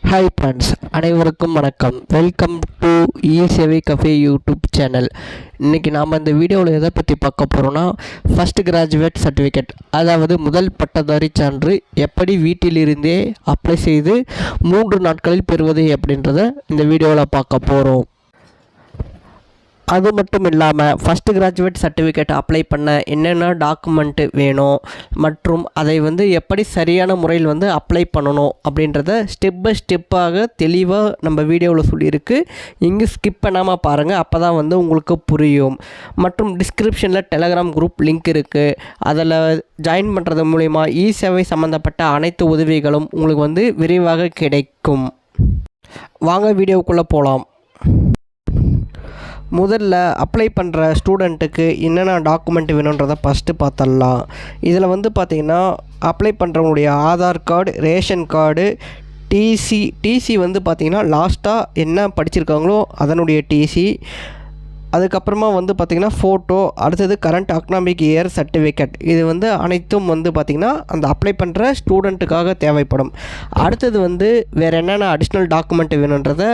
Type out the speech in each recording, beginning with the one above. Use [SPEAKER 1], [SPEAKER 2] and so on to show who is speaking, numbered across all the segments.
[SPEAKER 1] Hi friends, அனைவருக்கும் வணக்கம். Welcome to இ-சேவை கஃபே யூடியூப் சேனல். இன்றைக்கி நாம் இந்த வீடியோவில் எதை பற்றி பார்க்க போகிறோன்னா, ஃபஸ்ட் கிராஜுவேட் சர்டிஃபிகேட், அதாவது முதல் பட்டதாரி சான்று எப்படி வீட்டிலிருந்தே அப்ளை செய்து 3 நாட்களில் பெறுவது அப்படின்றத இந்த வீடியோவில் பார்க்க போகிறோம். அது மட்டும் இல்லாமல் ஃபஸ்ட்டு கிராஜுவேட் சர்டிஃபிகேட் அப்ளை பண்ண என்னென்ன டாக்குமெண்ட்டு வேணும் மற்றும் அதை எப்படி சரியான முறையில் அப்ளை பண்ணணும் அப்படின்றத ஸ்டெப் பை ஸ்டெப்பாக தெளிவாக நம்ம வீடியோவில் சொல்லியிருக்கு. இங்கே ஸ்கிப் பண்ணாமல் பாருங்கள், அப்போ தான் உங்களுக்கு புரியும். மற்றும் டிஸ்கிரிப்ஷனில் டெலகிராம் குரூப் லிங்க் இருக்குது. அதில் ஜாயின் பண்ணுறது மூலிமா இ-சேவை சம்மந்தப்பட்ட அனைத்து உதவிகளும் உங்களுக்கு விரைவாக கிடைக்கும். வாங்க வீடியோக்குள்ளே போகலாம். முதல்ல அப்ளை பண்ணுற ஸ்டூடெண்ட்டுக்கு என்னென்ன டாக்குமெண்ட் வேணுன்றதை ஃபஸ்ட்டு பார்த்துடலாம். இதில் பார்த்திங்கன்னா அப்ளை பண்ணுறவங்களுடைய Aadhaar card, ration card, TC பார்த்திங்கன்னா லாஸ்ட்டாக என்ன படிச்சிருக்காங்களோ அதனுடைய டிசி, அதுக்கப்புறமா பார்த்திங்கன்னா ஃபோட்டோ, அடுத்தது கரண்ட் அக்னாமிக் இயர் சர்டிஃபிகேட். இது அனைத்தும் பார்த்திங்கன்னா அந்த அப்ளை பண்ணுற ஸ்டூடெண்ட்டுக்காக தேவைப்படும். அடுத்தது வேறு என்னென்ன அடிஷ்னல் டாக்குமெண்ட் வேணுன்றதை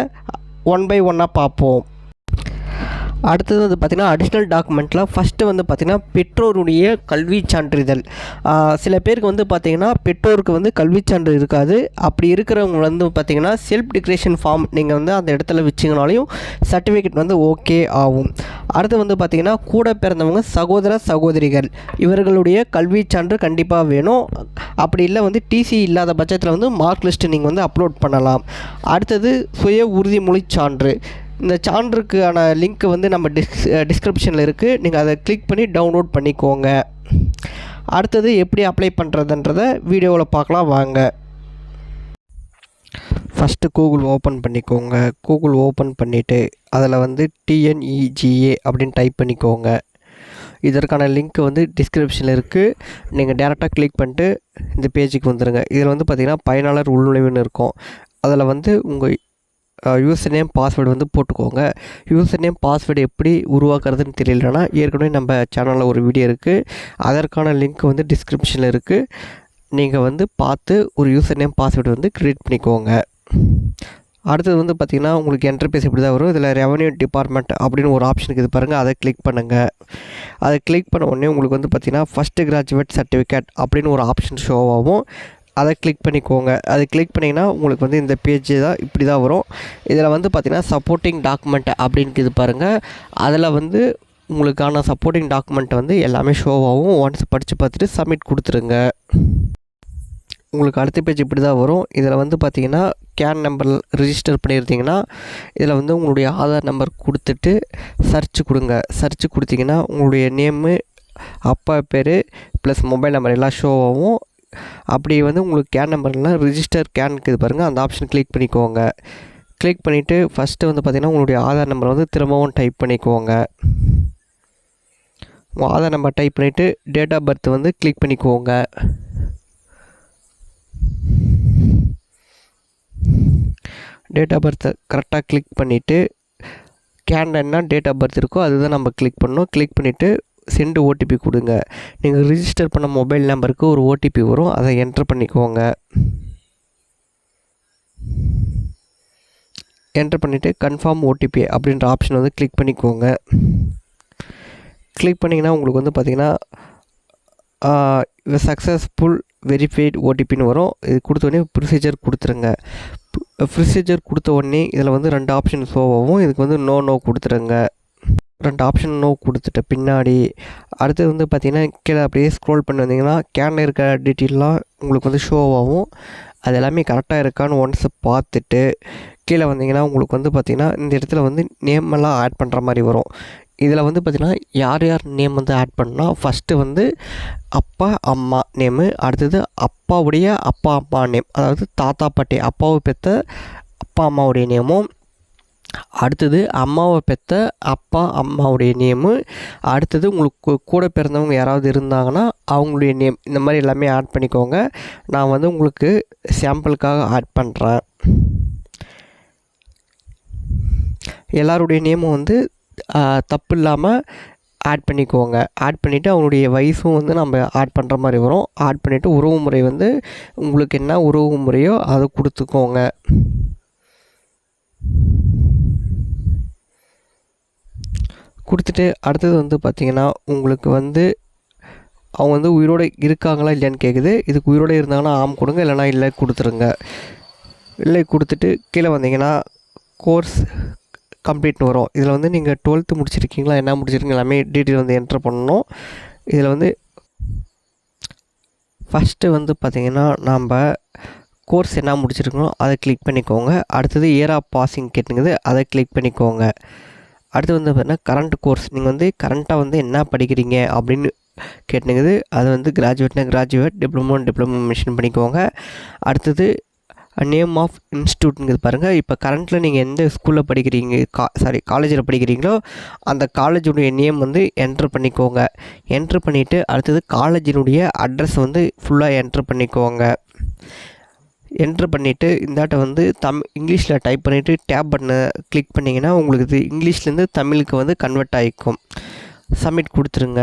[SPEAKER 1] 1 by 1 பார்ப்போம். அடுத்தது பார்த்திங்கன்னா அடிஷ்னல் டாக்குமெண்ட்டில் ஃபஸ்ட்டு பார்த்திங்கன்னா பெற்றோருடைய கல்வி சான்றிதழ். சில பேருக்கு பார்த்திங்கன்னா பெற்றோருக்கு கல்வி சான்று இருக்காது. அப்படி இருக்கிறவங்க பார்த்திங்கன்னா செல்ஃப் டிக்ளரேஷன் ஃபார்ம் நீங்கள் அந்த இடத்துல வச்சிங்கனாலையும் சர்டிஃபிகேட் ஓகே ஆகும். அடுத்து பார்த்திங்கன்னா கூட பிறந்தவங்க சகோதர சகோதரிகள் இவர்களுடைய கல்வி சான்று கண்டிப்பாக வேணும். அப்படி இல்லை டிசி இல்லாத பட்சத்தில் மார்க் லிஸ்ட்டு நீங்கள் அப்லோட் பண்ணலாம். அடுத்தது சுய உறுதிமொழி சான்று. இந்த சான்றுக்கான லிங்க் நம்ம டிஸ்கிரிப்ஷனில் இருக்குது. நீங்கள் அதை கிளிக் பண்ணி டவுன்லோட் பண்ணிக்கோங்க. அடுத்தது எப்படி அப்ளை பண்ணுறதுன்றதை வீடியோவில் பார்க்கலாம் வாங்க. ஃபஸ்ட்டு கூகுள் ஓப்பன் பண்ணிக்கோங்க. கூகுள் ஓப்பன் பண்ணிவிட்டு அதில் TNEGA அப்படின்னு டைப் பண்ணிக்கோங்க. இதற்கான லிங்க் டிஸ்கிரிப்ஷனில் இருக்குது. நீங்கள் டேரெக்டாக கிளிக் பண்ணிட்டு இந்த பேஜுக்கு வந்துடுங்க. இதில் பார்த்திங்கன்னா பயனாளர் உள்நுழைவுன்னு இருக்கும். அதில் உங்கள் யூசர் நேம் பாஸ்வேர்டு போட்டுக்கோங்க. யூசர் நேம் பாஸ்வேர்டு எப்படி உருவாக்குறதுன்னு தெரியலனா ஏற்கனவே நம்ம சேனலில் ஒரு வீடியோ இருக்குது. அதற்கான லிங்க் டிஸ்கிரிப்ஷனில் இருக்குது. நீங்கள் பார்த்து ஒரு யூசர் நேம் பாஸ்வேர்டு க்ரியேட் பண்ணிக்கோங்க. அடுத்தது பார்த்திங்கன்னா உங்களுக்கு இன்டர்ஃபேஸ் இப்படி தான் வரும். இதில் ரெவன்யூ டிபார்ட்மெண்ட் அப்படின்னு ஒரு ஆப்ஷன் இருக்குது பாருங்கள், அதை கிளிக் பண்ணுங்கள். அதை கிளிக் பண்ண உடனே உங்களுக்கு பார்த்திங்கன்னா ஃபஸ்ட்டு கிராஜுவேட் சர்டிஃபிகேட் அப்படின்னு ஒரு ஆப்ஷன் ஷோ ஆகும். அதை கிளிக் பண்ணிக்கோங்க. அதை கிளிக் பண்ணிங்கன்னா உங்களுக்கு இந்த பேஜ் தான் இப்படி தான் வரும். இதில் பார்த்திங்கன்னா சப்போர்ட்டிங் டாக்குமெண்ட் அப்படின்னு பாருங்கள். அதில் உங்களுக்கான சப்போர்ட்டிங் டாக்குமெண்ட் எல்லாமே ஷோ ஆகும். ஒன்ஸ் படித்து பார்த்துட்டு சப்மிட் கொடுத்துருங்க. உங்களுக்கு அடுத்த பேஜ் இப்படி தான் வரும். இதில் பார்த்திங்கன்னா கேன் நம்பர் ரிஜிஸ்டர் பண்ணியிருந்தீங்கன்னா இதில் உங்களுடைய ஆதார் நம்பர் கொடுத்துட்டு சர்ச் கொடுங்க. சர்ச் கொடுத்தீங்கன்னா உங்களுடைய நேமு, அப்பா பேர் ப்ளஸ் மொபைல் நம்பர் எல்லாம் ஷோ ஆகும். அப்படி உங்களுக்கு கேன் நம்பர்லாம் ரிஜிஸ்டர் கேன் இருக்குது பாருங்கள், அந்த ஆப்ஷன் கிளிக் பண்ணிக்கோங்க. கிளிக் பண்ணிவிட்டு ஃபஸ்ட்டு பார்த்திங்கன்னா உங்களுடைய ஆதார் நம்பர் திரும்பவும் டைப் பண்ணிக்கோங்க. உங்கள் ஆதார் நம்பர் டைப் பண்ணிவிட்டு டேட் ஆஃப் பர்த் கிளிக் பண்ணிக்கோங்க. டேட் ஆஃப் பர்த்தை கரெக்டாக கிளிக் பண்ணிவிட்டு கேனில் என்ன டேட் ஆஃப் பர்த் இருக்கோ அதுதான் நம்ம கிளிக் பண்ணணும். கிளிக் பண்ணிவிட்டு சென்ட் ஓடிபி கொடுங்க. நீங்கள் ரிஜிஸ்டர் பண்ண மொபைல் நம்பருக்கு ஒரு ஓடிபி வரும், அதை என்ட்ரு பண்ணிக்கோங்க. என்ட்ரு பண்ணிவிட்டு கன்ஃபார்ம் ஓடிபி அப்படின்ற ஆப்ஷன் கிளிக் பண்ணிக்கோங்க. கிளிக் பண்ணிங்கன்னா உங்களுக்கு பார்த்திங்கன்னா சக்ஸஸ்ஃபுல் வெரிஃபைட் ஓடிபின்னு வரும். இது கொடுத்த உடனே ப்ரொசீஜர் கொடுத்துருங்க. ப்ரொசீஜர் கொடுத்த உடனே இதில் 2 ஆப்ஷன் ஷோ ஆகும். இதுக்கு நோ கொடுத்துருங்க. 2 ஆப்ஷன் நோ கொடுத்துட்ட பின்னாடி அடுத்தது பார்த்திங்கன்னா கீழே அப்படியே ஸ்க்ரோல் பண்ணி வந்தீங்கன்னா கேனில் இருக்கிற டீட்டெயிலாம் உங்களுக்கு ஷோ ஆகும். அது எல்லாமே கரெக்டாக இருக்கான்னு ஒன்ஸ் பார்த்துட்டு கீழே வந்தீங்கன்னா உங்களுக்கு பார்த்திங்கன்னா இந்த இடத்துல நேமெல்லாம் ஆட் பண்ணுற மாதிரி வரும். இதில் பார்த்திங்கன்னா யார் நேம் ஆட் பண்ணால் ஃபஸ்ட்டு அப்பா அம்மா நேமு, அடுத்தது அப்பாவுடைய அப்பா அம்மா நேம், அதாவது தாத்தா பாட்டி அப்பாவை பெற்ற அப்பா அம்மாவுடைய நேமும், அடுத்தது அம்மாவை பெற்ற அப்பா அம்மாவுடைய நேமு, அடுத்தது உங்களுக்கு கூட பிறந்தவங்க யாராவது இருந்தாங்கன்னா அவங்களுடைய நேம், இந்த மாதிரி எல்லாமே ஆட் பண்ணிக்கோங்க. நான் உங்களுக்கு சாம்பிளுக்காக ஆட் பண்ணுறேன். எல்லாருடைய நேமும் தப்பு இல்லாமல் ஆட் பண்ணிக்கோங்க. ஆட் பண்ணிவிட்டு அவங்களுடைய வயசும் நம்ம ஆட் பண்ணுற மாதிரி வரும். ஆட் பண்ணிவிட்டு உறவு முறை உங்களுக்கு என்ன உறவு முறையோ அதை கொடுத்துக்கோங்க. கொடுத்துட்டு அடுத்தது வந்து பார்த்திங்கன்னா உங்களுக்கு வந்து அவங்க வந்து உயிரோடு இருக்காங்களா இல்லையான்னு கேட்குது. இதுக்கு உயிரோடு இருந்தாங்கன்னா ஆம் கொடுங்க, இல்லைனா இல்லை கொடுத்துருங்க. இல்லை கொடுத்துட்டு கீழே வந்தீங்கன்னா கோர்ஸ் கம்ப்ளீட்னு வரும். இதில் வந்து நீங்கள் 12th முடிச்சிருக்கீங்களா, என்ன முடிச்சிருக்கீங்க எல்லாமே டீட்டெயில் வந்து என்ட்ரு பண்ணணும். இதில் வந்து ஃபஸ்ட்டு வந்து பார்த்திங்கன்னா நம்ம கோர்ஸ் என்ன முடிச்சிருக்கணும் அதை கிளிக் பண்ணிக்கோங்க. அடுத்தது இயர் ஆஃப் பாசிங் கேட்டுங்குது, அதை கிளிக் பண்ணிக்கோங்க. அடுத்து வந்து பார்த்திங்கன்னா கரண்ட் கோர்ஸ், நீங்கள் வந்து கரண்ட்டாக வந்து என்ன படிக்கிறீங்க அப்படின்னு கேட்டுங்குது. அது வந்து கிராஜுவேட்னா கிராஜுவேட், டிப்ளமோ மென்ஷன் பண்ணிக்கோங்க. அடுத்தது நேம் ஆஃப் இன்ஸ்டியூட்டுங்கிறது பாருங்கள். இப்போ கரண்ட்டில் நீங்கள் எந்த ஸ்கூலில் படிக்கிறீங்க, காலேஜில் படிக்கிறீங்களோ அந்த காலேஜுடைய நேம் வந்து என்ட்ரு பண்ணிக்கோங்க. என்ட்ரு பண்ணிவிட்டு அடுத்தது காலேஜினுடைய அட்ரஸ் வந்து ஃபுல்லாக என்ட்ரு பண்ணிக்கோங்க. என்ட்ரு பண்ணிவிட்டு இந்தாட்ட வந்து இங்கிலீஷில் டைப் பண்ணிவிட்டு டேப் பண்ண கிளிக் பண்ணிங்கன்னா உங்களுக்கு இது இங்கிலீஷ்லேருந்து தமிழுக்கு வந்து கன்வெர்ட் ஆகிக்கும். சப்மிட் கொடுத்துருங்க.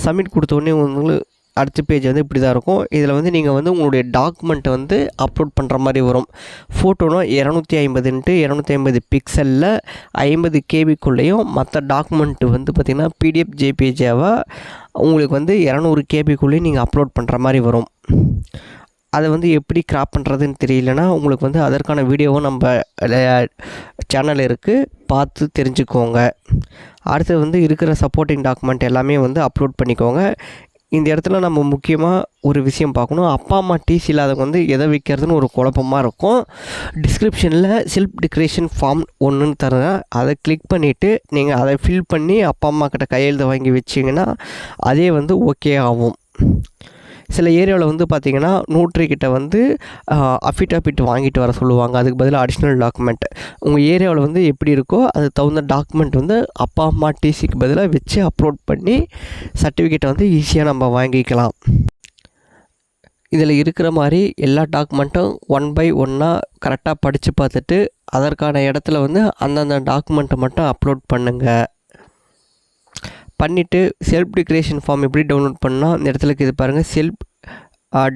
[SPEAKER 1] சப்மிட் கொடுத்தோடனே உங்களுக்கு அடுத்த பேஜ் வந்து இப்படி தான் இருக்கும். இதில் வந்து நீங்கள் வந்து உங்களுடைய டாக்குமெண்ட்டை வந்து அப்லோட் பண்ணுற மாதிரி வரும். ஃபோட்டோனா 250x250 பிக்சலில் 50 கேபிக்குள்ளேயும், மற்ற டாக்குமெண்ட்டு வந்து பார்த்திங்கன்னா பிடிஎஃப் ஜேபிஜேவாக உங்களுக்கு வந்து 200 கேபிக்குள்ளேயும் நீங்கள் அப்லோட் பண்ணுற மாதிரி வரும். அதை வந்து எப்படி கிராப் பண்ணுறதுன்னு தெரியலனா உங்களுக்கு வந்து அதற்கான வீடியோவும் நம்ம சேனல் இருக்குது, பார்த்து தெரிஞ்சுக்கோங்க. அடுத்து வந்து இருக்கிற சப்போர்ட்டிங் டாக்குமெண்ட் எல்லாமே வந்து அப்லோட் பண்ணிக்கோங்க. இந்த இடத்துல நம்ம முக்கியமாக ஒரு விஷயம் பார்க்கணும். அப்பா அம்மா டிசி இல்லாதவங்க வந்து எதை வைக்கிறதுன்னு ஒரு குழப்பமாக இருக்கும். டிஸ்கிரிப்ஷனில் செல்ஃப் டிக்ளரேஷன் ஃபார்ம் 1ன்னு தரேன், அதை கிளிக் பண்ணிவிட்டு நீங்கள் அதை ஃபில் பண்ணி அப்பா அம்மா கிட்ட கையெழுத்து வாங்கி வச்சிங்கன்னா அதே வந்து ஓகே ஆகும். சில ஏரியாவில் வந்து பார்த்திங்கன்னா நோட்ரிக்கிட்ட வந்து அஃபிடாபிட் வாங்கிட்டு வர சொல்லுவாங்க. அதுக்கு பதிலாக அடிஷ்னல் டாக்குமெண்ட் உங்கள் ஏரியாவில் வந்து எப்படி இருக்கோ அது தகுந்த டாக்குமெண்ட் வந்து அப்பா அம்மா டிசிக்கு பதிலாக வச்சு அப்லோட் பண்ணி சர்டிஃபிகேட்டை வந்து ஈஸியாக நம்ம வாங்கிக்கலாம். இதில் இருக்கிற மாதிரி எல்லா டாக்குமெண்ட்டும் 1 by 1 கரெக்டாக படித்து பார்த்துட்டு அதற்கான இடத்துல வந்து அந்தந்த டாக்குமெண்ட்டை மட்டும் அப்லோட் பண்ணுங்கள். பண்ணிவிட்டு செல்ஃப் டிக்ளரேஷன் ஃபார்ம் எப்படி டவுன்லோட் பண்ணால் இந்த இடத்துல இது பாருங்கள்,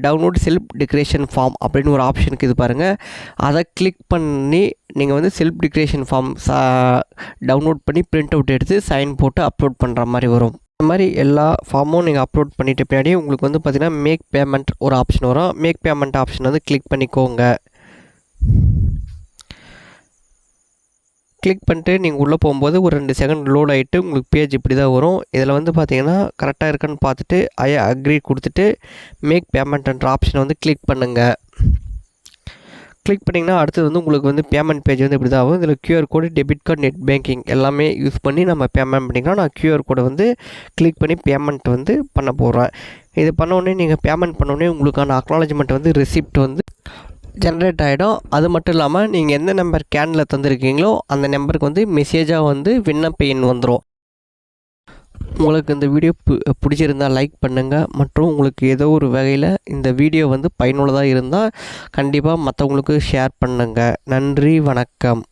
[SPEAKER 1] டவுன்லோட் செல்ஃப் டிக்ளரேஷன் ஃபார்ம் அப்படின்னு ஒரு ஆப்ஷனுக்கு இது பாருங்கள். அதை கிளிக் பண்ணி நீங்கள் வந்து செல்ஃப் டிக்ளரேஷன் ஃபார்ம் டவுன்லோட் பண்ணி பிரிண்ட் அவுட் எடுத்து சைன் போட்டு அப்லோட் பண்ணுற மாதிரி வரும். இந்த மாதிரி எல்லா ஃபார்மும் நீங்கள் அப்லோட் பண்ணிவிட்டு பின்னாடி உங்களுக்கு வந்து பார்த்திங்கன்னா மேக் பேமெண்ட் ஒரு ஆப்ஷன் வரும். மேக் பேமெண்ட் ஆப்ஷன் வந்து கிளிக் பண்ணிக்கோங்க. கிளிக் பண்ணிட்டு நீங்கள் உள்ளே போகும்போது ஒரு 2 செகண்ட் லோட் ஆகிட்டு உங்களுக்கு பேஜ் இப்படி தான் வரும். இதில் வந்து பார்த்திங்கன்னா கரெக்டாக இருக்கான்னு பார்த்துட்டு ஐ அக்ரி கொடுத்துட்டு மேக் பேமெண்ட்ன்ற ஆப்ஷனை வந்து கிளிக் பண்ணுங்கள். கிளிக் பண்ணிங்கன்னா அடுத்தது வந்து உங்களுக்கு வந்து பேமெண்ட் பேஜ் வந்து இப்படி தான் ஆகும். இதில் QR code, debit card, net banking எல்லாமே யூஸ் பண்ணி நம்ம பேமெண்ட் பண்ணிக்கலாம். நான் கியூஆர் கோடை வந்து கிளிக் பண்ணி பேமெண்ட் வந்து பண்ண போகிறேன். இது பண்ணோடனே நீங்கள் பேமெண்ட் பண்ணோடனே உங்களுக்கான அக்னாலஜ்மெண்ட் வந்து ரெசிப்ட் வந்து ஜென்ரேட் ஆகிடும். அது மட்டும் இல்லாமல் நீங்கள் எந்த நம்பர் கேனில் தந்துருக்கீங்களோ அந்த நம்பருக்கு வந்து மெசேஜாக வந்து விண்ணப்ப எண் வந்துடும். உங்களுக்கு இந்த வீடியோ பிடிச்சிருந்தால் லைக் பண்ணுங்கள். மற்றும் உங்களுக்கு ஏதோ ஒரு வகையில் இந்த வீடியோ வந்து பயனுள்ளதாக இருந்தால் கண்டிப்பாக மற்றவங்களுக்கு ஷேர் பண்ணுங்கள். நன்றி, வணக்கம்.